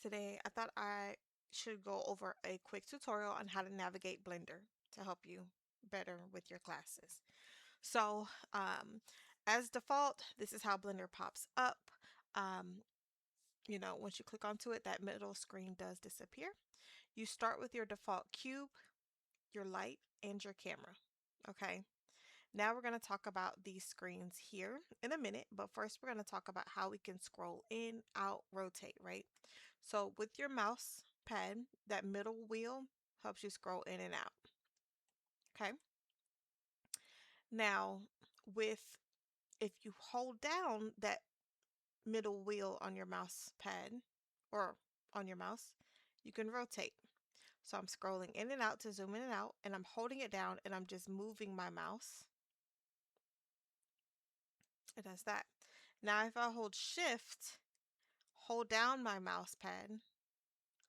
Today, I thought I should go over a quick tutorial on how to navigate Blender to help you better with your classes. So, as default, this is how Blender pops up. Um, once you click onto it, that middle screen does disappear. You start with your default cube, your light, and your camera. Okay. Now we're going to talk about these screens here in a minute, but first we're going to talk about how we can scroll in, out, rotate, right? So with your mouse pad, that middle wheel helps you scroll in and out, okay? Now, with if you hold down that middle wheel on your mouse pad or on your mouse, you can rotate. So I'm scrolling in and out to zoom in and out, and I'm holding it down and I'm just moving my mouse. It does that. Now if I hold shift, hold down my mouse pad,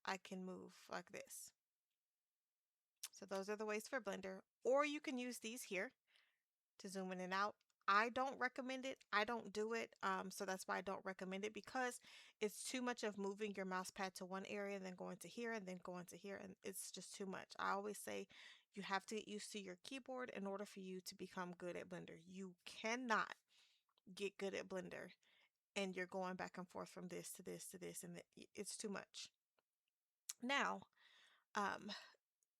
I can move like this. So those are the ways for Blender. Or you can use these here to zoom in and out. I don't recommend it. I don't do it. So that's why I don't recommend it, because it's too much of moving your mouse pad to one area and then going to here and then going to here. And it's just too much. I always say you have to get used to your keyboard in order for you to become good at Blender. You cannot get good at Blender and you're going back and forth from this to this to this, and it's too much. Now, um,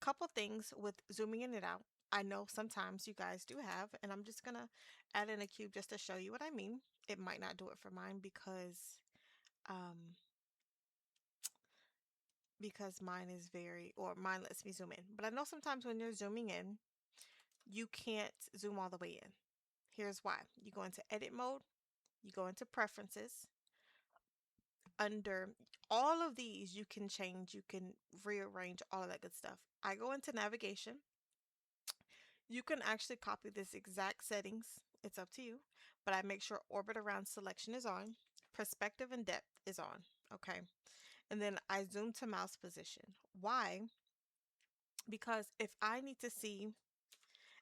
couple things with zooming in and out. I know sometimes you guys do have, and I'm just gonna add in a cube just to show you what I mean. It might not do it for mine um, because mine is or mine lets me zoom in. But I know sometimes when you're zooming in, you can't zoom all the way in. Here's why. You go into edit mode, you go into preferences. Under all of these, you can change, you can rearrange all of that good stuff. I go into navigation. You can actually copy this exact settings. It's up to you, but I make sure orbit around selection is on, perspective and depth is on, okay? And then I zoom to mouse position. Why? Because if I need to see,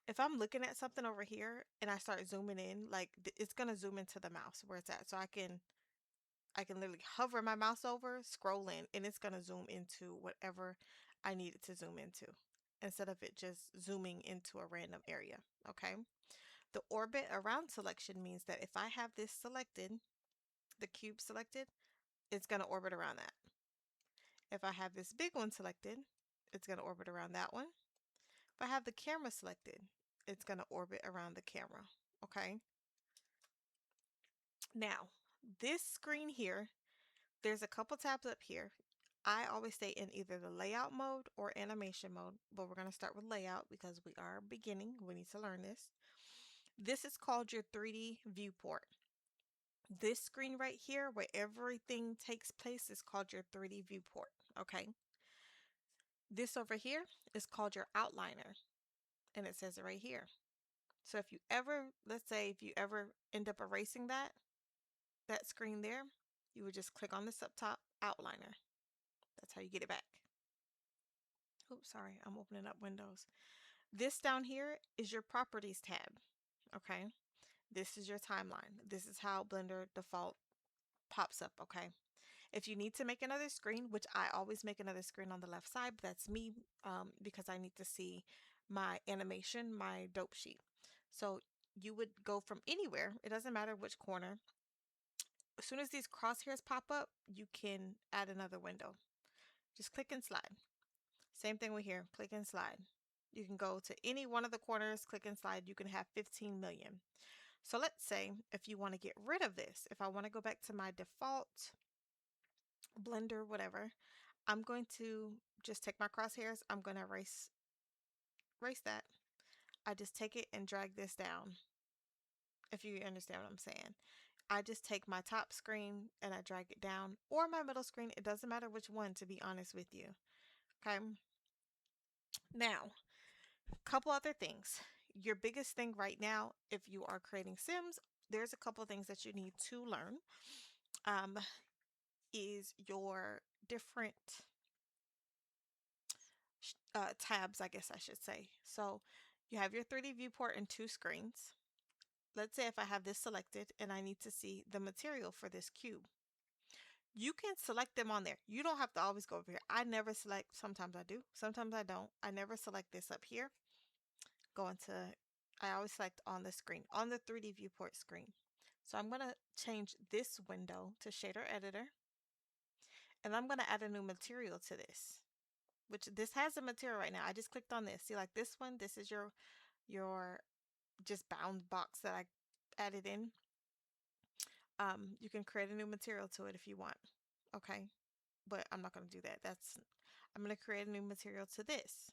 if I'm looking at something over here and I start zooming in, like it's gonna zoom into the mouse where it's at. So I can literally hover my mouse over, scroll in, and it's gonna zoom into whatever I need it to zoom into, instead of it just zooming into a random area, okay? The orbit around selection means that if I have this selected, the cube selected, it's going to orbit around that. If I have this big one selected, it's going to orbit around that one. If I have the camera selected, it's going to orbit around the camera. Okay. Now, this screen here, there's a couple tabs up here. I always stay in either the layout mode or animation mode, but we're going to start with layout because we are beginning. We need to learn this. This is called your 3D viewport. This screen right here where everything takes place is called your 3D viewport, okay? This over here is called your outliner, and it says it right here. So if you ever, let's say if you ever end up erasing that screen there, you would just click on this up top, outliner. That's how you get it back. Oops, sorry, I'm opening up Windows. This down here is your properties tab, okay? This is your timeline. This is how Blender default pops up, okay? If you need to make another screen, which I always make another screen on the left side, but that's me, because I need to see my animation, my dope sheet. So you would go from anywhere, it doesn't matter which corner. As soon as these crosshairs pop up, you can add another window. Just click and slide. Same thing with here, click and slide. You can go to any one of the corners, click and slide. You can have 15 million. So let's say if you want to get rid of this, if I want to go back to my default Blender, whatever, I'm going to just take my crosshairs. I'm going to erase that. I just take it and drag this down, if you understand what I'm saying. I just take my top screen and I drag it down, or my middle screen. It doesn't matter which one, to be honest with you. Okay. Now, a couple other things. Your biggest thing right now, if you are creating Sims, there's a couple of things that you need to learn. Um, is your different tabs, I guess I should say. So you have your 3D viewport and two screens. Let's say if I have this selected and I need to see the material for this cube. You can select them on there. You don't have to always go over here. I never select. Sometimes I do. Sometimes I don't. I never select this up here. Go into, I always select on the screen, on the 3D viewport screen. So I'm going to change this window to shader editor. And I'm going to add a new material to this, which this has a material right now. I just clicked on this. See, like this one, this is your just bound box that I added in. You can create a new material to it if you want. Okay. But I'm not going to do that. I'm going to create a new material to this.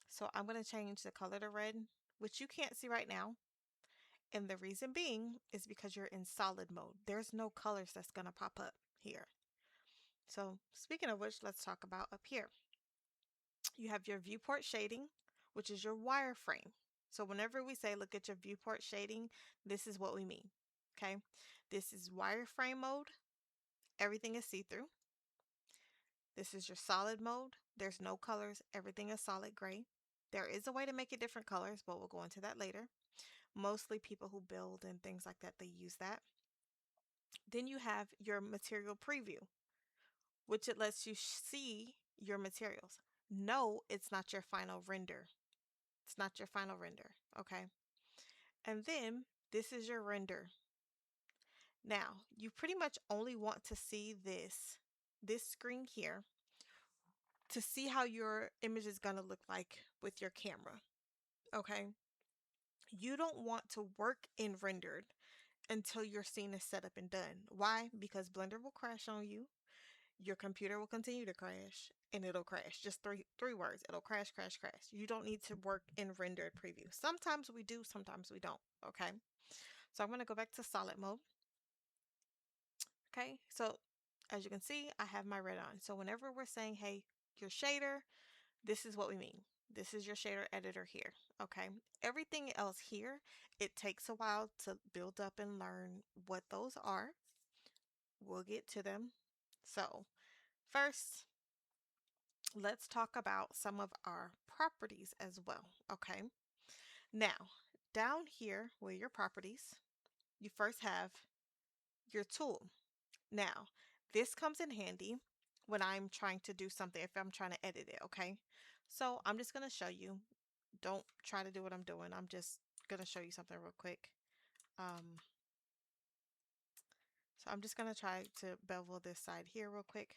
So I'm going to change the color to red, which you can't see right now. And the reason being is because you're in solid mode. There's no colors that's going to pop up here. So speaking of which, let's talk about up here. You have your viewport shading, which is your wireframe. So whenever we say look at your viewport shading, this is what we mean. Okay. This is wireframe mode. Everything is see-through. This is your solid mode. There's no colors. Everything is solid gray. There is a way to make it different colors, but we'll go into that later. Mostly people who build and things like that, they use that. Then you have your material preview, which it lets you see your materials. No, it's not your final render. It's not your final render, okay? And then this is your render. Now, you pretty much only want to see this screen here to see how your image is going to look like with your camera, okay? You don't want to work in rendered until your scene is set up and done. Why? Because Blender will crash on you. Your computer will continue to crash and it'll crash. Just three words. It'll crash, crash, crash. You don't need to work in rendered preview. Sometimes we do, sometimes we don't. Okay. So I'm going to go back to solid mode. Okay. So as you can see, I have my red on. So whenever we're saying, hey, your shader, this is what we mean. This is your shader editor here. Okay. Everything else here, it takes a while to build up and learn what those are. We'll get to them. So first, let's talk about some of our properties as well. Okay. Now, down here where your properties, you first have your tool. Now, this comes in handy when I'm trying to do something, if I'm trying to edit it. Okay. So I'm just going to show you. Don't try to do what I'm doing. I'm just going to show you something real quick. So I'm just going to try to bevel this side here real quick.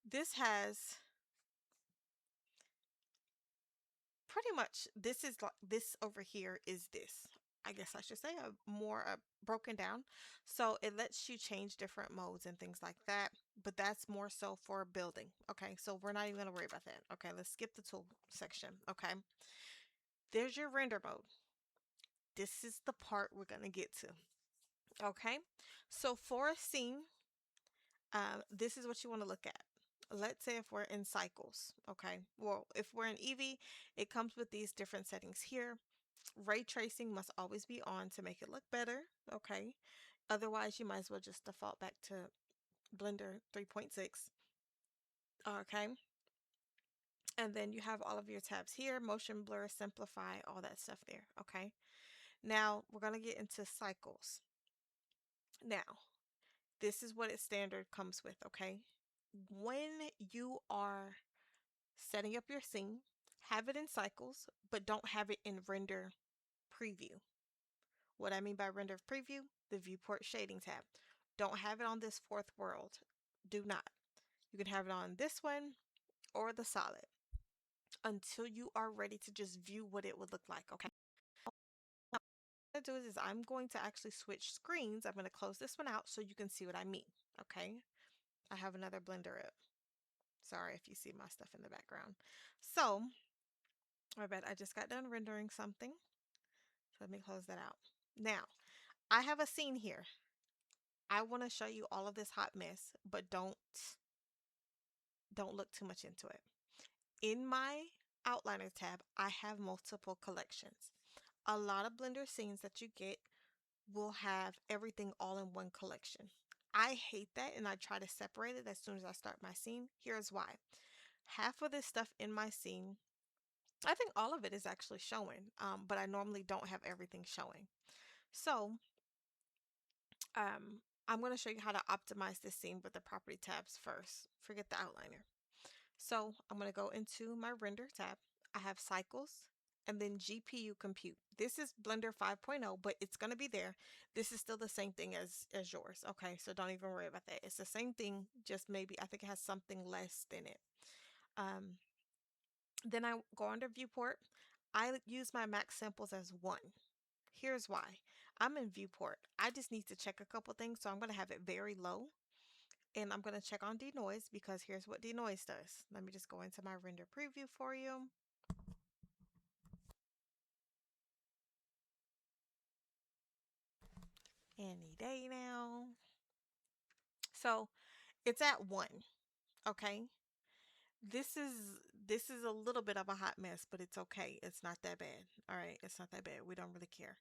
This has pretty much, this is like this over here is this. I guess I should say more broken down. So it lets you change different modes and things like that. But that's more so for building. Okay, so we're not even going to worry about that. Okay, let's skip the tool section. Okay, there's your render mode. This is the part we're going to get to. Okay, so for a scene, this is what you want to look at. Let's say if we're in cycles, okay? Well, if we're in Eevee, it comes with these different settings here. Ray tracing must always be on to make it look better, okay? Otherwise, you might as well just default back to Blender 3.6, okay? And then you have all of your tabs here, motion blur, simplify, all that stuff there, okay? Now, we're going to get into cycles. Now, this is what its standard comes with, okay? When you are setting up your scene, have it in cycles, but don't have it in render preview. What I mean by render preview, the viewport shading tab. Don't have it on this fourth world. Do not. You can have it on this one or the solid until you are ready to just view what it would look like, okay? What I'm going to do is I'm going to actually switch screens. I'm going to close this one out so you can see what I mean, okay? I have another Blender up. Sorry if you see my stuff in the background. So, I bet I just got done rendering something. So let me close that out. Now, I have a scene here. I want to show you all of this hot mess, but don't look too much into it. In my outliner tab, I have multiple collections. A lot of Blender scenes that you get will have everything all in one collection. I hate that and I try to separate it as soon as I start my scene. Here's why. Half of this stuff in my scene, I think all of it is actually showing, but I normally don't have everything showing. So I'm going to show you how to optimize this scene with the property tabs first. Forget the outliner. So I'm going to go into my render tab. I have cycles and then GPU compute. This is Blender 5.0, but it's going to be there. This is still the same thing as yours. Okay, so don't even worry about that. It's the same thing, just maybe I think it has something less than it. Um, then I go under viewport. I use my max samples as 1. Here's why. I'm in viewport. I just need to check a couple things, so I'm going to have it very low. And I'm going to check on denoise because here's what denoise does. Let me just go into my render preview for you. Any day now. So it's at 1. Okay. This is a little bit of a hot mess, but it's okay. It's not that bad. All right, it's not that bad. We don't really care.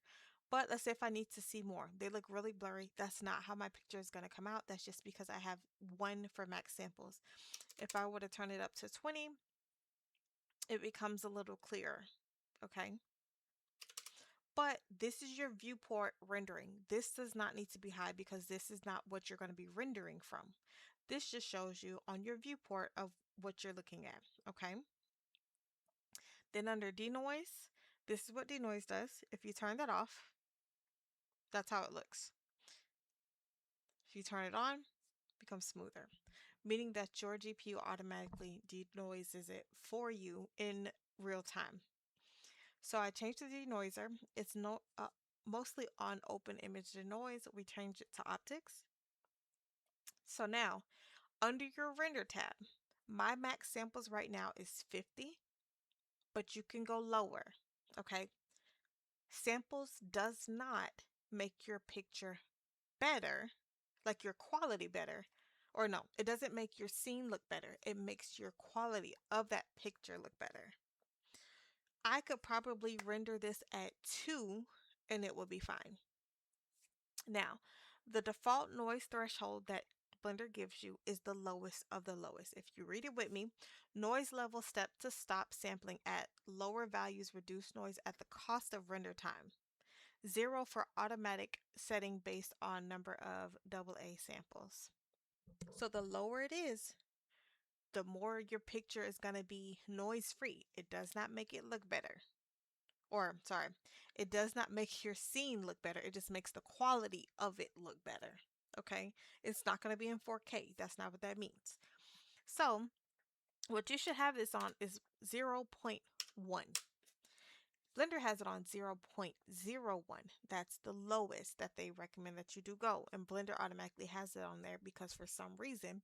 But let's say if I need to see more, they look really blurry. That's not how my picture is going to come out. That's just because I have 1 for max samples. If I were to turn it up to 20, it becomes a little clearer. Okay. But this is your viewport rendering. This does not need to be high because this is not what you're going to be rendering from. This just shows you on your viewport of what you're looking at. Okay. Then under denoise, this is what denoise does. If you turn that off, that's how it looks. If you turn it on, it becomes smoother, meaning that your GPU automatically denoises it for you in real time. So I changed the denoiser. It's mostly on open image denoise. We changed it to optics. So now under your render tab, my max samples right now is 50, but you can go lower. Okay. Samples does not make your picture better, like your quality better. Or no, it doesn't make your scene look better. It makes your quality of that picture look better. I could probably render this at 2 and it would be fine. Now, the default noise threshold that Blender gives you is the lowest of the lowest. If you read it with me, noise level step to stop sampling at lower values reduce noise at the cost of render time. 0 for automatic setting based on number of AA samples. So the lower it is, the more your picture is going to be noise free. It does not make it look better. Or, sorry, it does not make your scene look better. It just makes the quality of it look better. Okay? It's not going to be in 4K. That's not what that means. So, what you should have this on is 0.1. Blender has it on 0.01. That's the lowest that they recommend that you do go. And Blender automatically has it on there because for some reason,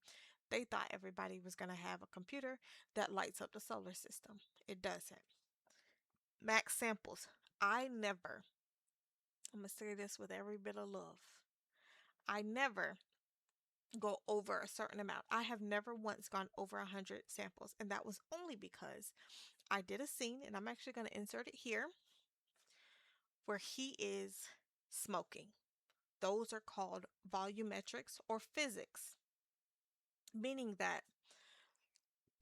they thought everybody was going to have a computer that lights up the solar system. It doesn't. Max samples. I'm going to say this with every bit of love. I never go over a certain amount. I have never once gone over 100 samples, and that was only because I did a scene, and I'm actually going to insert it here, where he is smoking. Those are called volumetrics or physics, meaning that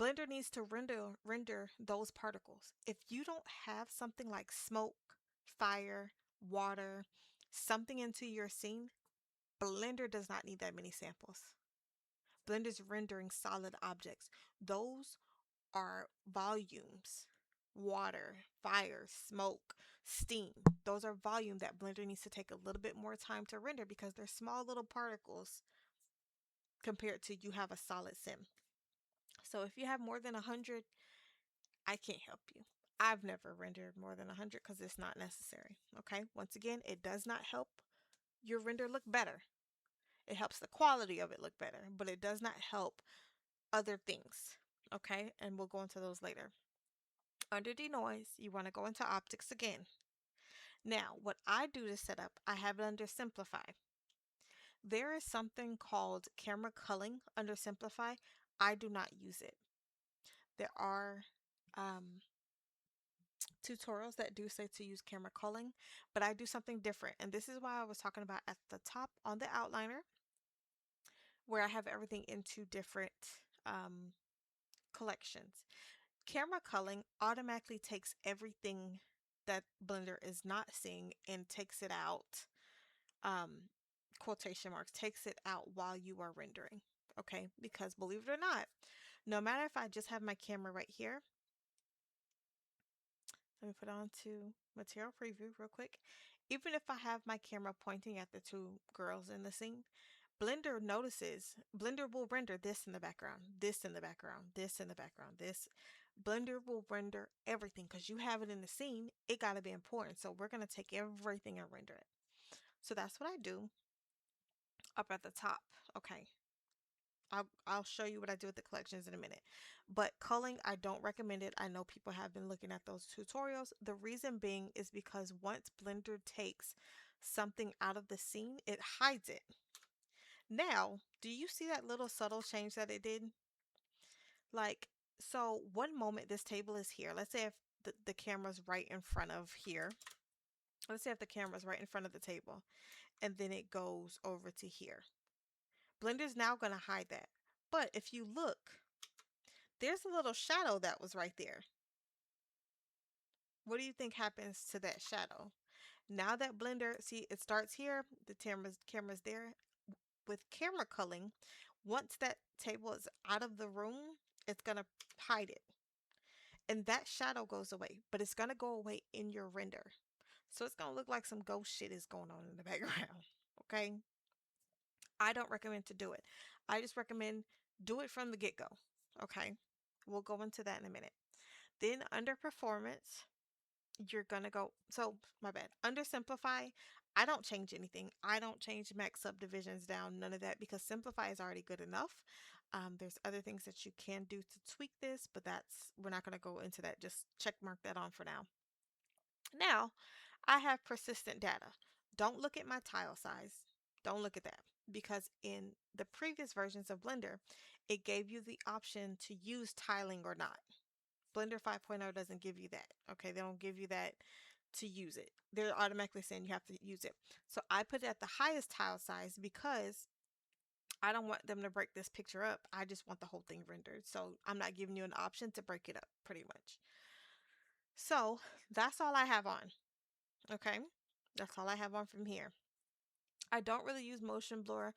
Blender needs to render those particles. If you don't have something like smoke, fire, water, something into your scene, Blender does not need that many samples. Blender's rendering solid objects. Those are volumes. Water, fire, smoke, steam. Those are volume that Blender needs to take a little bit more time to render because they're small little particles compared to you have a solid sim. So if you have more than 100, I can't help you. I've never rendered more than 100 because it's not necessary. Okay, once again, it does not help your render look better. It helps the quality of it look better, but it does not help other things. Okay, and we'll go into those later. Under denoise, you want to go into optics again. Now, what I do to set up, I have it under simplify. There is something called camera culling under simplify. I do not use it. There are tutorials that do say to use camera culling, but I do something different. And this is why I was talking about at the top on the outliner, where I have everything into different collections. Camera culling automatically takes everything that Blender is not seeing and takes it out quotation marks, takes it out while you are rendering. Okay, because believe it or not, no matter if I just have my camera right here, let me put on to material preview real quick. Even if I have my camera pointing at the two girls in the scene, Blender notices, Blender will render this in the background, this in the background, this in the background, this. Blender will render everything because you have it in the scene. It got to be important. So we're going to take everything and render it. So that's what I do up at the top. Okay. I'll show you what I do with the collections in a minute. But culling, I don't recommend it. I know people have been looking at those tutorials. The reason being is because once Blender takes something out of the scene, it hides it. Now, do you see that little subtle change that it did? Like, so one moment this table is here. Let's say if the camera's right in front of here. Let's say if the camera's right in front of the table and then it goes over to here. Blender's now going to hide that. But if you look, there's a little shadow that was right there. What do you think happens to that shadow? Now that Blender, see, it starts here, the camera's there. With camera culling, once that table is out of the room, it's going to hide it. And that shadow goes away, but it's going to go away in your render. So it's going to look like some ghost shit is going on in the background. Okay? I don't recommend to do it. I just recommend do it from the get-go. Okay? We'll go into that in a minute. Then under performance, you're going to go, so my bad. Under simplify, I don't change anything. I don't change max subdivisions down, none of that, because simplify is already good enough. There's other things that you can do to tweak this, but we're not going to go into that. Just check mark that on for now. Now, I have persistent data. Don't look at my tile size. Don't look at that, because in the previous versions of Blender, it gave you the option to use tiling or not. Blender 5.0 doesn't give you that. Okay, they don't give you that to use it. They're automatically saying you have to use it. So I put it at the highest tile size because I don't want them to break this picture up. I just want the whole thing rendered. So I'm not giving you an option to break it up, pretty much. So that's all I have on. Okay, that's all I have on from here. I don't really use motion blur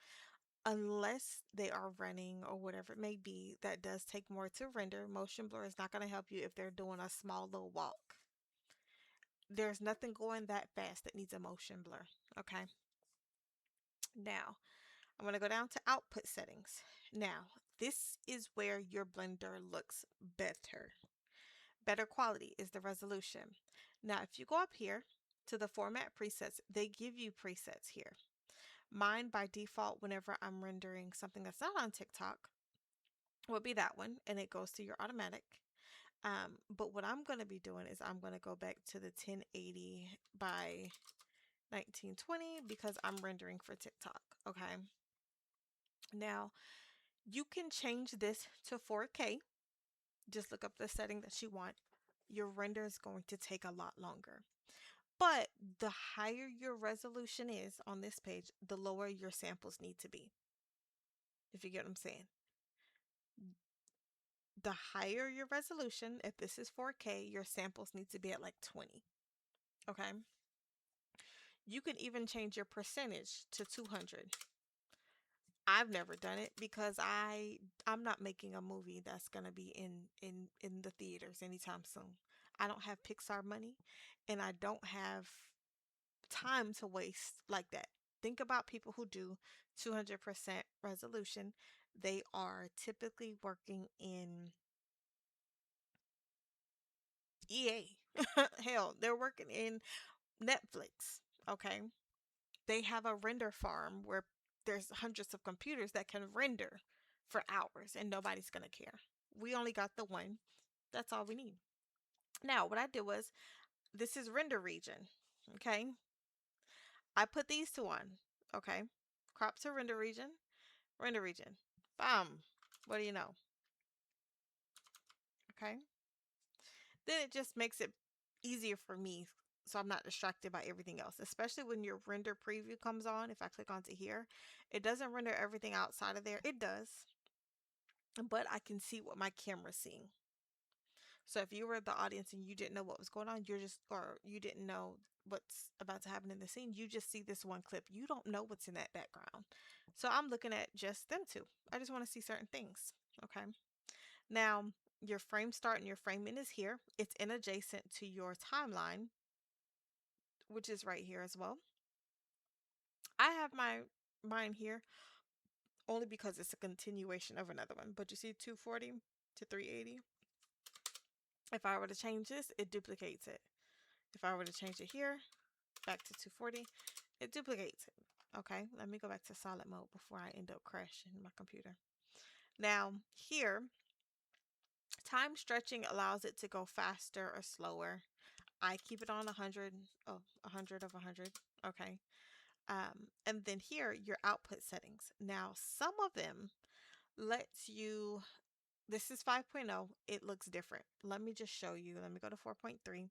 unless they are running or whatever it may be. That does take more to render. Motion blur is not going to help you if they're doing a small little walk. There's nothing going that fast that needs a motion blur. Okay. Now, I'm going to go down to output settings. Now, this is where your Blender looks better. Better quality is the resolution. Now, if you go up here to the format presets, they give you presets here. Mine by default, whenever I'm rendering something that's not on TikTok, would be that one, and it goes to your automatic. But what I'm going to be doing is I'm going to go back to the 1080 by 1920 because I'm rendering for TikTok. Okay. Now, you can change this to 4K. Just look up the setting that you want. Your render is going to take a lot longer. But the higher your resolution is on this page, the lower your samples need to be. If you get what I'm saying. The higher your resolution, if this is 4K, your samples need to be at like 20. Okay. You can even change your percentage to 200. I've never done it because I'm not making a movie that's going to be in the theaters anytime soon. I don't have Pixar money and I don't have time to waste like that. Think about people who do 200% resolution. They are typically working in EA. Hell, they're working in Netflix. Okay. They have a render farm where there's hundreds of computers that can render for hours and nobody's going to care. We only got the one. That's all we need. Now, what I did was this is render region. Okay. I put these two on. Okay. Crop to render region. Render region. Bam. What do you know? Okay. Then it just makes it easier for me so I'm not distracted by everything else, especially when your render preview comes on. If I click onto here, it doesn't render everything outside of there. It does, but I can see what my camera's seeing. So if you were the audience and you didn't know what was going on, or you didn't know what's about to happen in the scene, you just see this one clip. You don't know what's in that background. So I'm looking at just them two. I just want to see certain things. Okay. Now, your frame start and your frame end is here. It's in adjacent to your timeline, which is right here as well. I have mine here only because it's a continuation of another one. But you see 240 to 380? If I were to change this, it duplicates it. If I were to change it here, back to 240, it duplicates it. Okay, let me go back to solid mode before I end up crashing my computer. Now, here, time stretching allows it to go faster or slower. I keep it on 100, 100 of 100. Okay. And then here, your output settings. Now, some of them lets you, this is 5.0, it looks different. Let me just show you. Let me go to 4.3.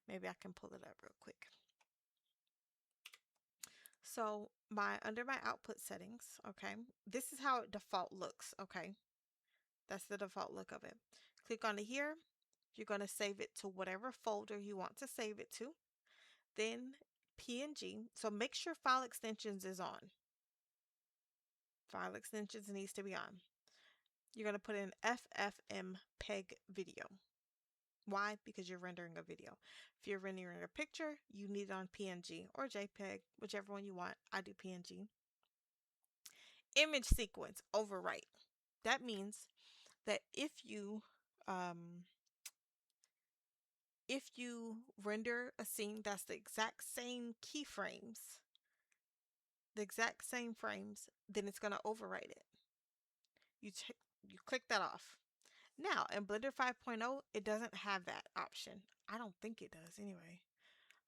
Maybe I can pull it up real quick. So under my output settings, okay, this is how it default looks, okay? That's the default look of it. Click on it here. You're going to save it to whatever folder you want to save it to. Then PNG. So make sure file extensions is on. File extensions needs to be on. You're going to put in FFmpeg video. Why? Because you're rendering a video. If you're rendering a picture, you need it on PNG or JPEG, whichever one you want. I do PNG. Image sequence overwrite. That means that if you render a scene that's the exact same keyframes, the exact same frames, then it's going to overwrite it. You click that off. Now, in Blender 5.0, it doesn't have that option. I don't think it does anyway.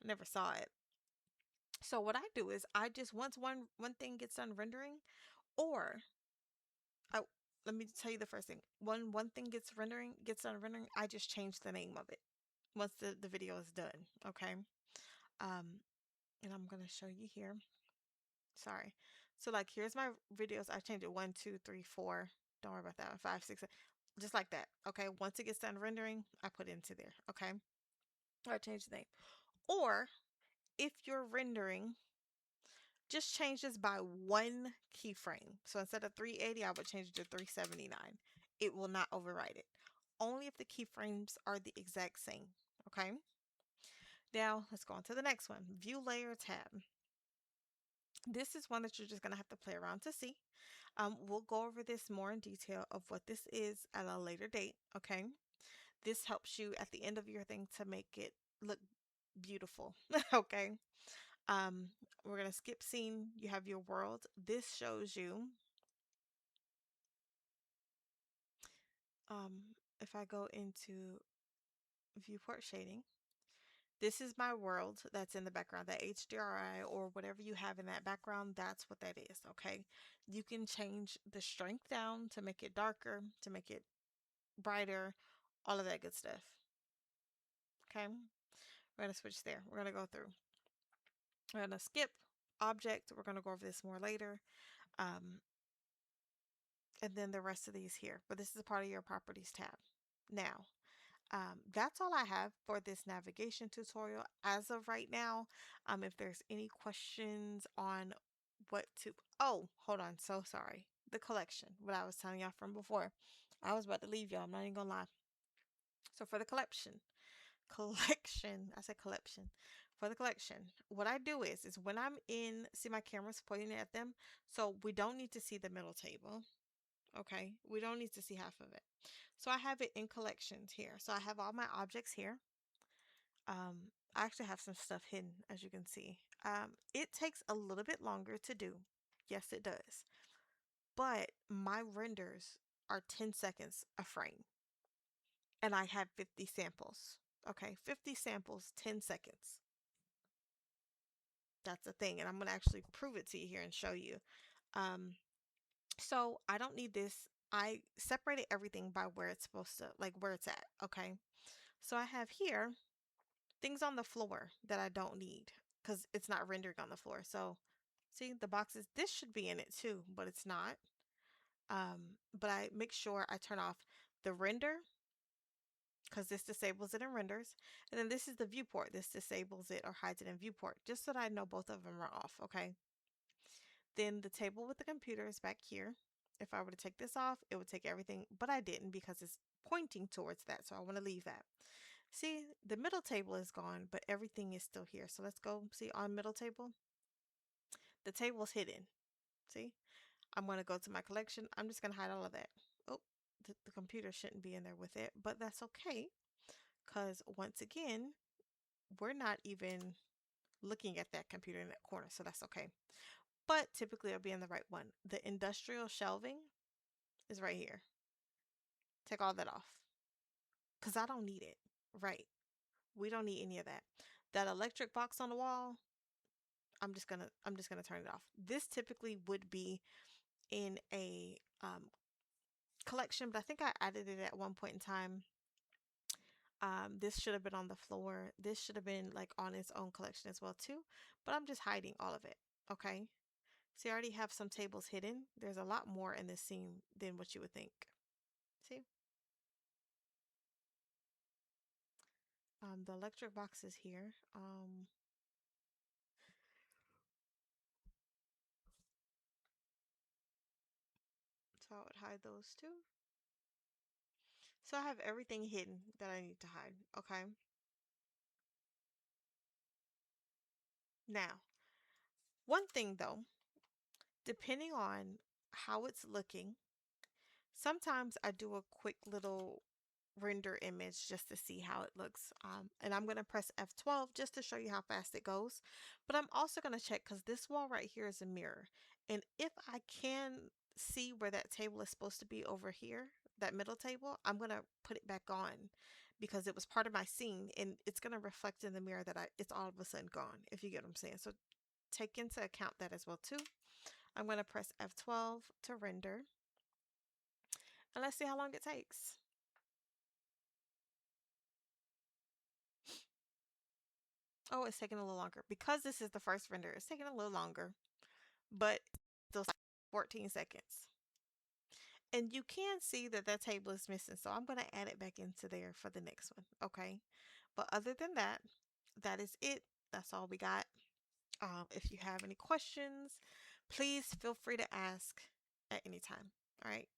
I never saw it. So what I do is I just, once one thing gets done rendering, or I let me tell you the first thing. One thing gets done rendering, I just change the name of it once the video is done. Okay. And I'm gonna show you here. Sorry. So like here's my videos. I changed it 1, 2, 3, 4. Don't worry about that. 5, 6, just like that. Okay. Once it gets done rendering, I put it into there. Okay. Or I change the name. Or if you're rendering, just change this by one keyframe. So instead of 380, I would change it to 379. It will not overwrite it. Only if the keyframes are the exact same. Okay. Now let's go on to the next one. View layer tab. This is one that you're just going to have to play around to see. We'll go over this more in detail of what this is at a later date. Okay. This helps you at the end of your thing to make it look beautiful. Okay. We're going to skip scene. You have your world. This shows you, if I go into viewport shading, this is my world that's in the background, that HDRI or whatever you have in that background, that's what that is, okay? You can change the strength down to make it darker, to make it brighter, all of that good stuff. Okay, we're going to switch there. We're going to go through. We're going to skip object. We're going to go over this more later. And then the rest of these here. But this is a part of your properties tab. Now, that's all I have for this navigation tutorial as of right now. If there's any questions on what to, oh, hold on, so sorry. The collection, what I was telling y'all from before. I was about to leave y'all, I'm not even gonna lie. So for the collection, I said collection. For the collection, what I do is when I'm in, see my camera's pointing at them, so we don't need to see the middle table. Okay, we don't need to see half of it. So I have it in collections here. So I have all my objects here. I actually have some stuff hidden, as you can see. It takes a little bit longer to do. Yes, it does. But my renders are 10 seconds a frame. And I have 50 samples. Okay, 50 samples, 10 seconds. That's the thing. And I'm going to actually prove it to you here and show you. So I don't need this. I separated everything by where it's supposed to, like where it's at. Okay. So I have here things on the floor that I don't need because it's not rendering on the floor. So see the boxes, this should be in it too, but it's not. But I make sure I turn off the render because this disables it in renders. And then this is the viewport. This disables it or hides it in viewport, just so that I know both of them are off, okay? Then the table with the computer is back here. If I were to take this off, it would take everything, but I didn't because it's pointing towards that, so I want to leave that. See, the middle table is gone, but everything is still here. So let's go see on middle table. The table's hidden. See, I'm going to go to my collection. I'm just going to hide all of that. Oh, the computer shouldn't be in there with it, but that's okay because once again, we're not even looking at that computer in that corner, so that's okay. But typically it'll be in the right one. The industrial shelving is right here. Take all that off because I don't need it. Right. We don't need any of that. That electric box on the wall, I'm just gonna turn it off. This typically would be in a collection, but I think I added it at one point in time. This should have been on the floor. This should have been like on its own collection as well too, but I'm just hiding all of it. Okay. See, I already have some tables hidden. There's a lot more in this scene than what you would think. See? The electric box is here. So I would hide those too. So I have everything hidden that I need to hide. Okay. Now, one thing though, depending on how it's looking, sometimes I do a quick little render image just to see how it looks. And I'm going to press F12 just to show you how fast it goes. But I'm also going to check because this wall right here is a mirror. And if I can see where that table is supposed to be over here, that middle table, I'm going to put it back on because it was part of my scene and it's going to reflect in the mirror that it's all of a sudden gone, if you get what I'm saying. So take into account that as well too. I'm going to press F12 to render and let's see how long it takes. Oh, it's taking a little longer. Because this is the first render, it's taking a little longer, but still 14 seconds. And you can see that that table is missing, so I'm going to add it back into there for the next one, okay? But other than that, that is it. That's all we got. If you have any questions, please feel free to ask at any time. All right.